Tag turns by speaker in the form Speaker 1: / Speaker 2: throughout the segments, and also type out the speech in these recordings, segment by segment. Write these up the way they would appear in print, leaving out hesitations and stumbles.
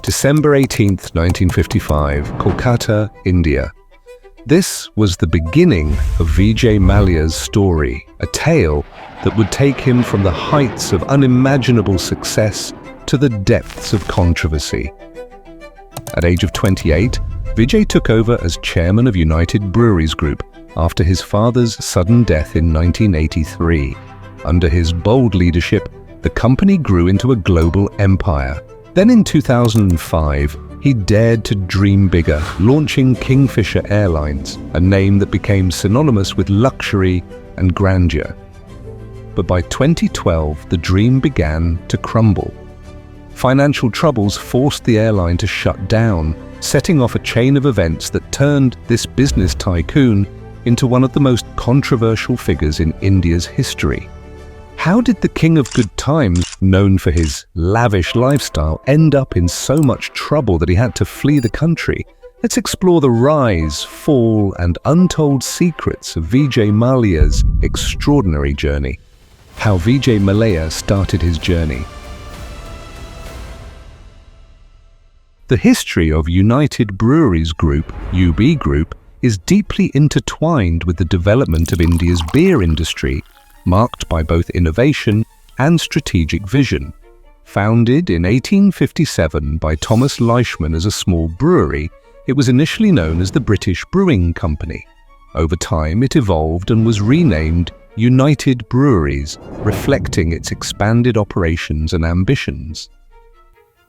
Speaker 1: December 18th, 1955, Kolkata, India. This was the beginning of Vijay Mallya's story, a tale that would take him from the heights of unimaginable success to the depths of controversy. At age of 28, Vijay took over as chairman of United Breweries Group after his father's sudden death in 1983. Under his bold leadership, the company grew into a global empire. Then in 2005, he dared to dream bigger, launching Kingfisher Airlines, a name that became synonymous with luxury and grandeur. But by 2012, the dream began to crumble. Financial troubles forced the airline to shut down, setting off a chain of events that turned this business tycoon into one of the most controversial figures in India's history. How did the king of good times, known for his lavish lifestyle, end up in so much trouble that he had to flee the country? Let's explore the rise, fall, and untold secrets of Vijay Mallya's extraordinary journey. How Vijay Mallya started his journey. The history of United Breweries Group, UB Group, is deeply intertwined with the development of India's beer industry, marked by both innovation and strategic vision. Founded in 1857 by Thomas Leishman as a small brewery, it was initially known as the British Brewing Company. Over time, it evolved and was renamed United Breweries, reflecting its expanded operations and ambitions.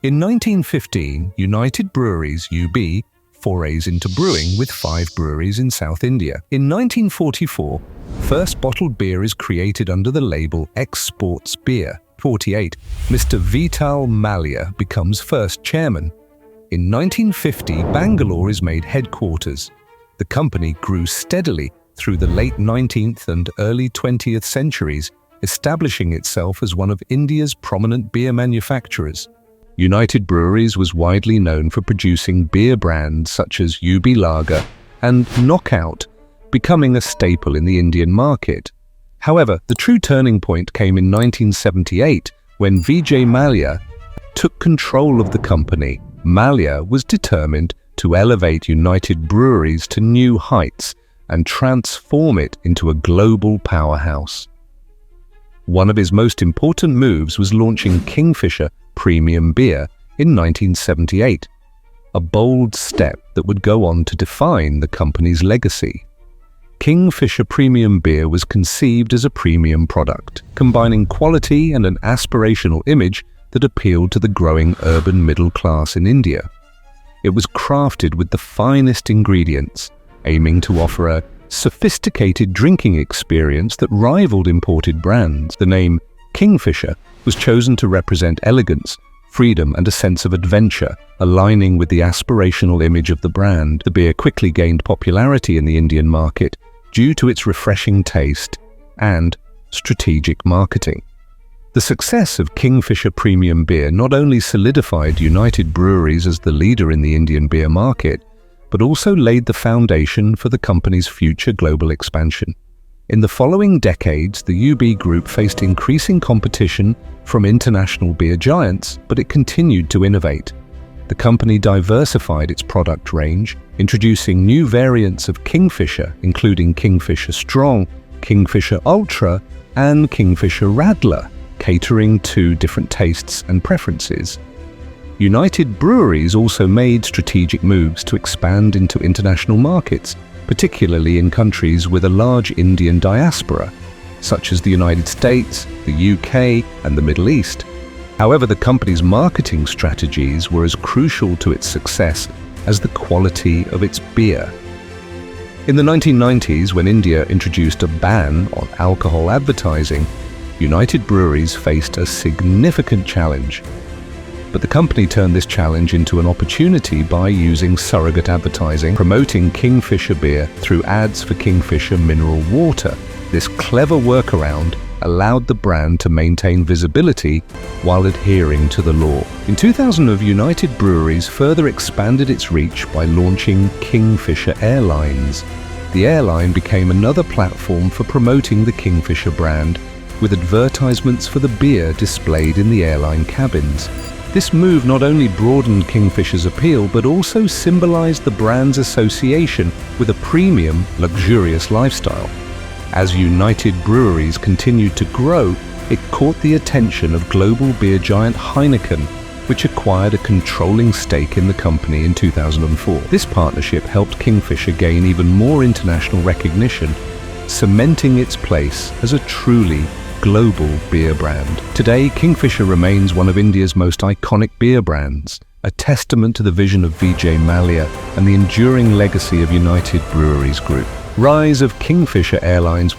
Speaker 1: In 1915, United Breweries, UB, forays into brewing with 5 breweries in South India. In 1944, first bottled beer is created under the label Exports Beer. 48, Mr. Vijay Mallya becomes first chairman. In 1950, Bangalore is made headquarters. The company grew steadily through the late 19th and early 20th centuries, establishing itself as one of India's prominent beer manufacturers. United Breweries was widely known for producing beer brands such as UB Lager and Knockout, becoming a staple in the Indian market. However, the true turning point came in 1978 when Vijay Mallya took control of the company. Mallya was determined to elevate United Breweries to new heights and transform it into a global powerhouse. One of his most important moves was launching Kingfisher Premium Beer in 1978, a bold step that would go on to define the company's legacy. Kingfisher Premium Beer was conceived as a premium product, combining quality and an aspirational image that appealed to the growing urban middle class in India. It was crafted with the finest ingredients, aiming to offer a sophisticated drinking experience that rivaled imported brands. The name Kingfisher was chosen to represent elegance, freedom, and a sense of adventure, aligning with the aspirational image of the brand. The beer quickly gained popularity in the Indian market due to its refreshing taste and strategic marketing. The success of Kingfisher Premium Beer not only solidified United Breweries as the leader in the Indian beer market, but also laid the foundation for the company's future global expansion. In the following decades, the UB Group faced increasing competition from international beer giants, but it continued to innovate. The company diversified its product range, introducing new variants of Kingfisher, including Kingfisher Strong, Kingfisher Ultra, and Kingfisher Radler, catering to different tastes and preferences. United Breweries also made strategic moves to expand into international markets, particularly in countries with a large Indian diaspora, such as the United States, the UK, and the Middle East. However, the company's marketing strategies were as crucial to its success as the quality of its beer. In the 1990s, when India introduced a ban on alcohol advertising, United Breweries faced a significant challenge. But the company turned this challenge into an opportunity by using surrogate advertising, promoting Kingfisher beer through ads for Kingfisher mineral water. This clever workaround allowed the brand to maintain visibility while adhering to the law. In 2000, United Breweries further expanded its reach by launching Kingfisher Airlines. The airline became another platform for promoting the Kingfisher brand, with advertisements for the beer displayed in the airline cabins. This move not only broadened Kingfisher's appeal, but also symbolized the brand's association with a premium, luxurious lifestyle. As United Breweries continued to grow, it caught the attention of global beer giant Heineken, which acquired a controlling stake in the company in 2004. This partnership helped Kingfisher gain even more international recognition, cementing its place as a truly global beer brand. Today, Kingfisher remains one of India's most iconic beer brands, a testament to the vision of Vijay Mallya and the enduring legacy of United Breweries Group. Rise of Kingfisher Airlines.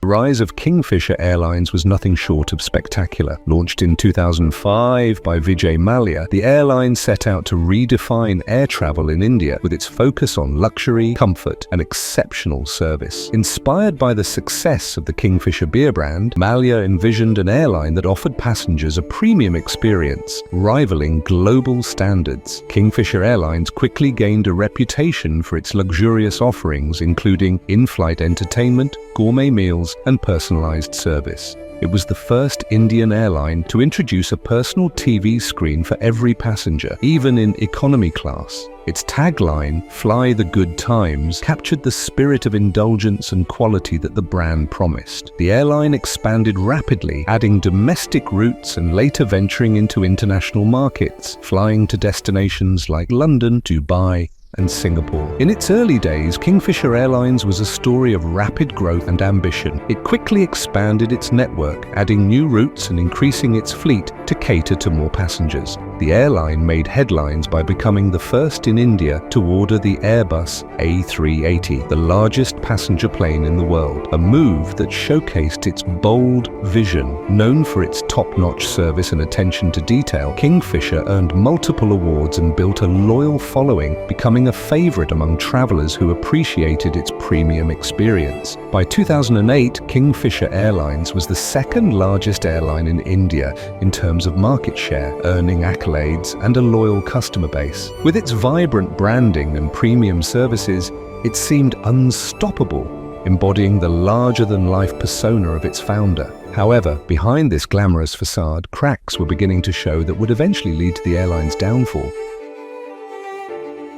Speaker 1: The rise of Kingfisher Airlines was nothing short of spectacular. Launched in 2005 by Vijay Mallya, the airline set out to redefine air travel in India with its focus on luxury, comfort, and exceptional service. Inspired by the success of the Kingfisher beer brand, Mallya envisioned an airline that offered passengers a premium experience, rivaling global standards. Kingfisher Airlines quickly gained a reputation for its luxurious offerings, including in-flight entertainment, gourmet meals, and personalized service. It was the first Indian airline to introduce a personal TV screen for every passenger, even in economy class. Its tagline, "Fly the Good Times," captured the spirit of indulgence and quality that the brand promised. The airline expanded rapidly, adding domestic routes and later venturing into international markets, flying to destinations like London, Dubai, and Singapore. In its early days, Kingfisher Airlines was a story of rapid growth and ambition. It quickly expanded its network, adding new routes and increasing its fleet to cater to more passengers. The airline made headlines by becoming the first in India to order the Airbus A380, the largest passenger plane in the world, a move that showcased its bold vision. Known for its top-notch service and attention to detail, Kingfisher earned multiple awards and built a loyal following, becoming a favorite among travelers who appreciated its premium experience. By 2008, Kingfisher Airlines was the second largest airline in India in terms of market share, earning accolades and a loyal customer base. With its vibrant branding and premium services, it seemed unstoppable, embodying the larger-than-life persona of its founder. However, behind this glamorous facade, cracks were beginning to show that would eventually lead to the airline's downfall.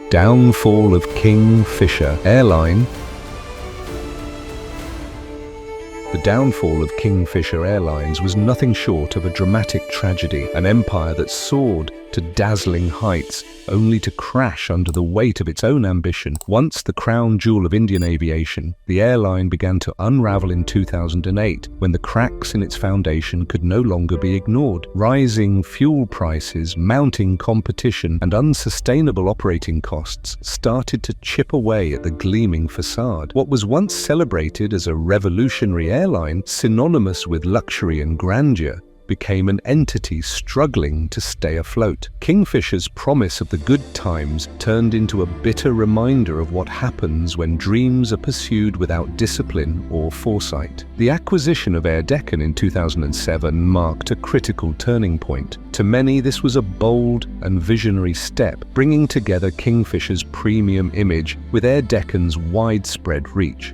Speaker 1: Downfall of Kingfisher Airline. The downfall of Kingfisher Airlines was nothing short of a dramatic tragedy, an empire that soared to dazzling heights, only to crash under the weight of its own ambition. Once the crown jewel of Indian aviation, the airline began to unravel in 2008, when the cracks in its foundation could no longer be ignored. Rising fuel prices, mounting competition, and unsustainable operating costs started to chip away at the gleaming facade. What was once celebrated as a revolutionary airline, synonymous with luxury and grandeur, became an entity struggling to stay afloat. Kingfisher's promise of the good times turned into a bitter reminder of what happens when dreams are pursued without discipline or foresight. The acquisition of Air Deccan in 2007 marked a critical turning point. To many, this was a bold and visionary step, bringing together Kingfisher's premium image with Air Deccan's widespread reach.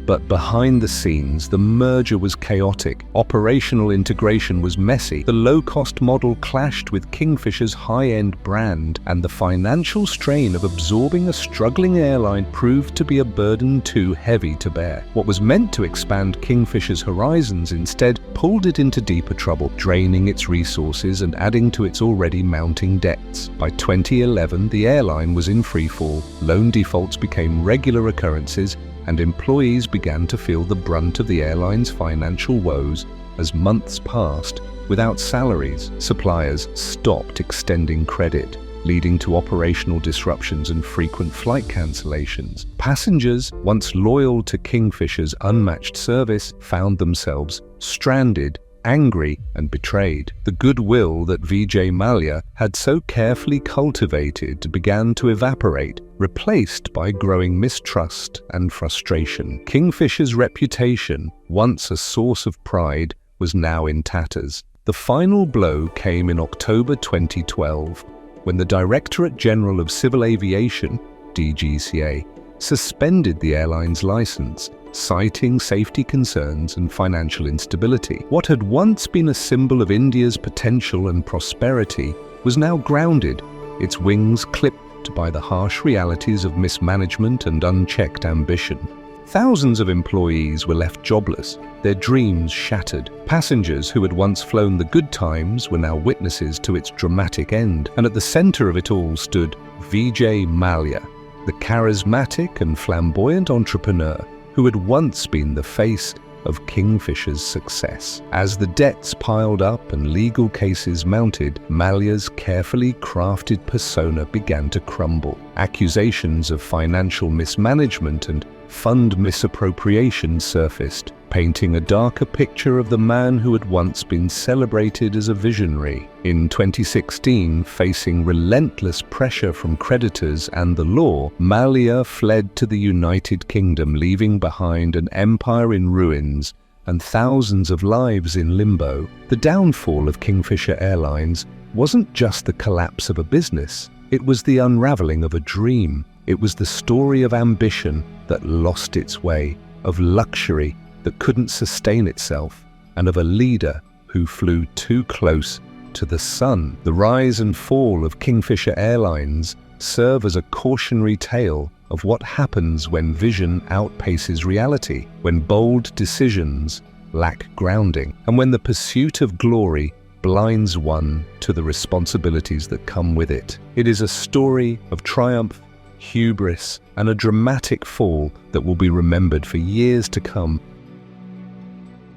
Speaker 1: But behind the scenes, the merger was chaotic, operational integration was messy, the low-cost model clashed with Kingfisher's high-end brand, and the financial strain of absorbing a struggling airline proved to be a burden too heavy to bear. What was meant to expand Kingfisher's horizons instead pulled it into deeper trouble, draining its resources and adding to its already mounting debts. By 2011, the airline was in freefall, loan defaults became regular occurrences, and employees began to feel the brunt of the airline's financial woes as months passed without salaries. Suppliers stopped extending credit, leading to operational disruptions and frequent flight cancellations. Passengers, once loyal to Kingfisher's unmatched service, found themselves stranded, angry, and betrayed. The goodwill that Vijay Mallya had so carefully cultivated began to evaporate, replaced by growing mistrust and frustration. Kingfisher's reputation, once a source of pride, was now in tatters. The final blow came in October 2012, when the Directorate General of Civil Aviation, DGCA, suspended the airline's license, citing safety concerns and financial instability. What had once been a symbol of India's potential and prosperity was now grounded, its wings clipped by the harsh realities of mismanagement and unchecked ambition. Thousands of employees were left jobless, their dreams shattered. Passengers who had once flown the good times were now witnesses to its dramatic end, and at the center of it all stood Vijay Mallya, the charismatic and flamboyant entrepreneur who had once been the face of Kingfisher's success. As the debts piled up and legal cases mounted, Mallya's carefully crafted persona began to crumble. Accusations of financial mismanagement and fund misappropriation surfaced, painting a darker picture of the man who had once been celebrated as a visionary. In 2016, facing relentless pressure from creditors and the law, Mallya fled to the United Kingdom, leaving behind an empire in ruins and thousands of lives in limbo. The downfall of Kingfisher Airlines wasn't just the collapse of a business, it was the unraveling of a dream. It was the story of ambition that lost its way, of luxury that couldn't sustain itself, and of a leader who flew too close to the sun. The rise and fall of Kingfisher Airlines serve as a cautionary tale of what happens when vision outpaces reality, when bold decisions lack grounding, and when the pursuit of glory blinds one to the responsibilities that come with it. It is a story of triumph, hubris, and a dramatic fall that will be remembered for years to come.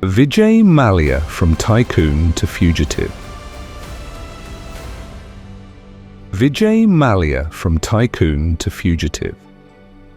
Speaker 1: Vijay Mallya, from tycoon to fugitive. Vijay Mallya, from tycoon to fugitive.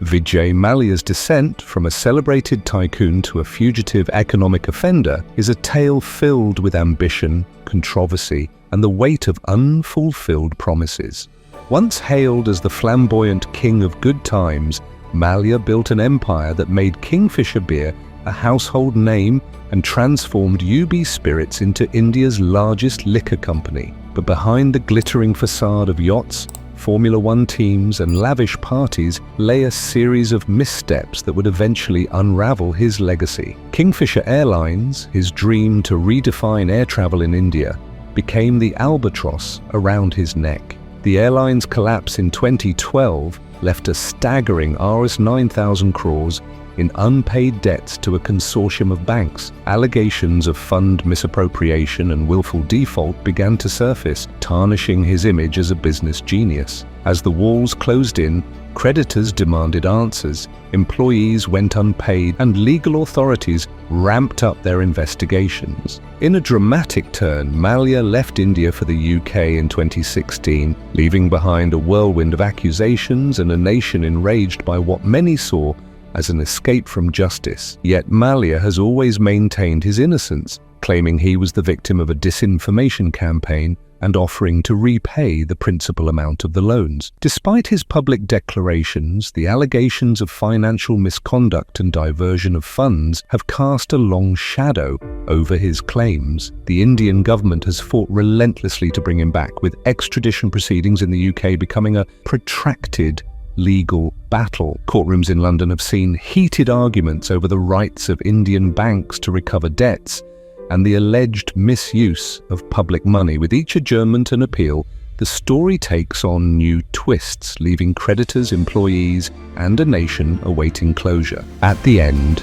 Speaker 1: Vijay Mallya's descent from a celebrated tycoon to a fugitive economic offender is a tale filled with ambition, controversy, and the weight of unfulfilled promises. Once hailed as the flamboyant king of good times, Mallya built an empire that made Kingfisher beer a household name and transformed UB Spirits into India's largest liquor company. But behind the glittering facade of yachts, Formula One teams, and lavish parties lay a series of missteps that would eventually unravel his legacy. Kingfisher Airlines, his dream to redefine air travel in India, became the albatross around his neck. The airline's collapse in 2012 left a staggering Rs 9,000 crores in unpaid debts to a consortium of banks. Allegations of fund misappropriation and willful default began to surface, tarnishing his image as a business genius. As the walls closed in, creditors demanded answers, employees went unpaid, and legal authorities ramped up their investigations. In a dramatic turn, Mallya left India for the UK in 2016, leaving behind a whirlwind of accusations and a nation enraged by what many saw as an escape from justice. Yet Mallya has always maintained his innocence, claiming he was the victim of a disinformation campaign and offering to repay the principal amount of the loans. Despite his public declarations, the allegations of financial misconduct and diversion of funds have cast a long shadow over his claims. The Indian government has fought relentlessly to bring him back, with extradition proceedings in the UK becoming a protracted legal battle. Courtrooms in London have seen heated arguments over the rights of Indian banks to recover debts and the alleged misuse of public money. With each adjournment and appeal, the story takes on new twists, leaving creditors, employees, and a nation awaiting closure. At the end,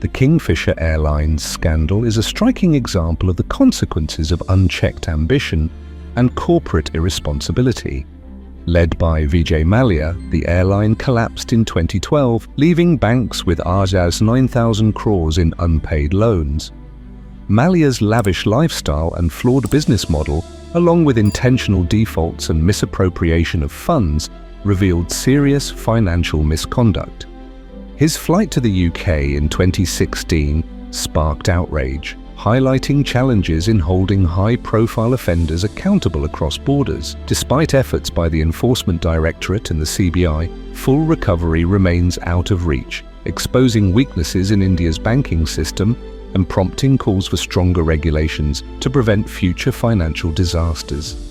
Speaker 1: the Kingfisher Airlines scandal is a striking example of the consequences of unchecked ambition and corporate irresponsibility. Led by Vijay Mallya, the airline collapsed in 2012, leaving banks with Rs 9,000 crores in unpaid loans. Mallya's lavish lifestyle and flawed business model, along with intentional defaults and misappropriation of funds, revealed serious financial misconduct. His flight to the UK in 2016 sparked outrage, highlighting challenges in holding high-profile offenders accountable across borders. Despite efforts by the Enforcement Directorate and the CBI, full recovery remains out of reach, exposing weaknesses in India's banking system and prompting calls for stronger regulations to prevent future financial disasters.